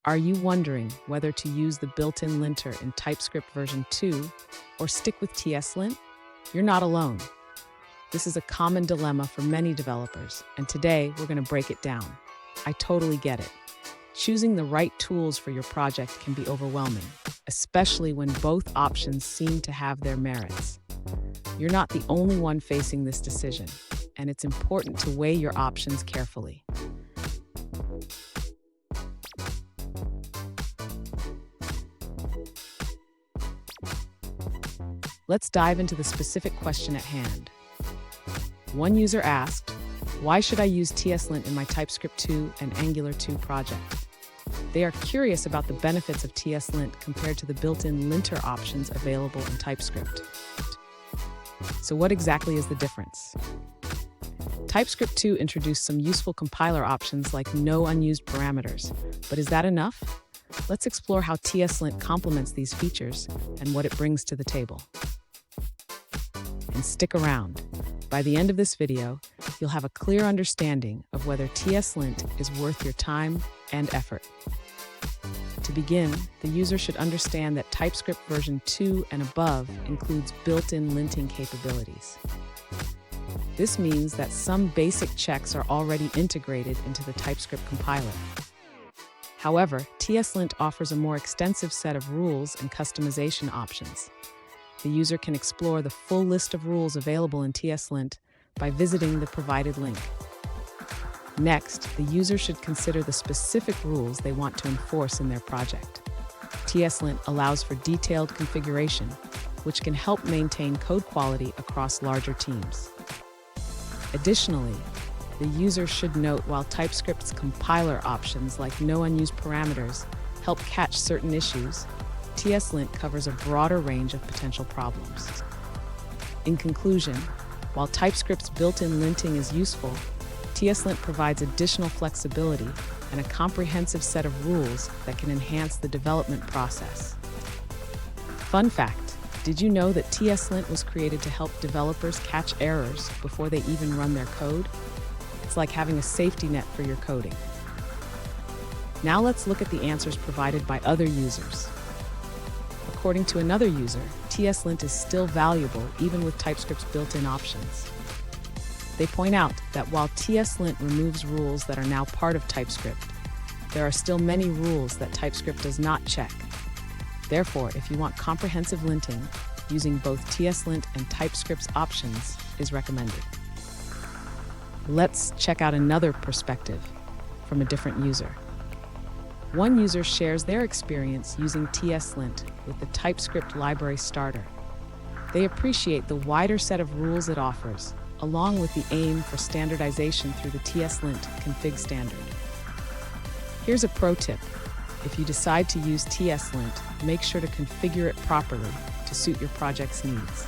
Are you wondering whether to use the built-in linter in TypeScript version 2 or stick with TSLint? You're not alone. This is a common dilemma for many developers, and today we're going to break it down. I totally get it. Choosing the right tools for your project can be overwhelming, especially when both options seem to have their merits. You're not the only one facing this decision, and it's important to weigh your options carefully. Let's dive into the specific question at hand. One user asked, why should I use TSLint in my TypeScript 2 and Angular 2 project? They are curious about the benefits of TSLint compared to the built-in linter options available in TypeScript. So what exactly is the difference? TypeScript 2 introduced some useful compiler options like no unused parameters, but is that enough? Let's explore how TSLint complements these features and what it brings to the table. And stick around. By the end of this video, you'll have a clear understanding of whether TSLint is worth your time and effort. To begin, the user should understand that TypeScript version 2 and above includes built-in linting capabilities. This means that some basic checks are already integrated into the TypeScript compiler. However, TSLint offers a more extensive set of rules and customization options. The user can explore the full list of rules available in TSLint by visiting the provided link. Next, the user should consider the specific rules they want to enforce in their project. TSLint allows for detailed configuration, which can help maintain code quality across larger teams. Additionally, the user should note while TypeScript's compiler options like no unused parameters help catch certain issues, TSLint covers a broader range of potential problems. In conclusion, while TypeScript's built-in linting is useful, TSLint provides additional flexibility and a comprehensive set of rules that can enhance the development process. Fun fact, did you know that TSLint was created to help developers catch errors before they even run their code? It's like having a safety net for your coding. Now let's look at the answers provided by other users. According to another user, TSLint is still valuable even with TypeScript's built-in options. They point out that while TSLint removes rules that are now part of TypeScript, there are still many rules that TypeScript does not check. Therefore, if you want comprehensive linting, using both TSLint and TypeScript's options is recommended. Let's check out another perspective from a different user. One user shares their experience using TSLint with the TypeScript library starter. They appreciate the wider set of rules it offers, along with the aim for standardization through the TSLint config standard. Here's a pro tip. If you decide to use TSLint, make sure to configure it properly to suit your project's needs.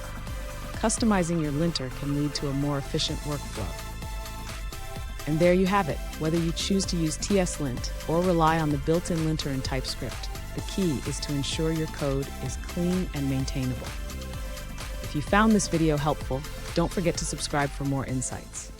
Customizing your linter can lead to a more efficient workflow. And there you have it. Whether you choose to use TSLint or rely on the built-in linter in TypeScript, the key is to ensure your code is clean and maintainable. If you found this video helpful, don't forget to subscribe for more insights.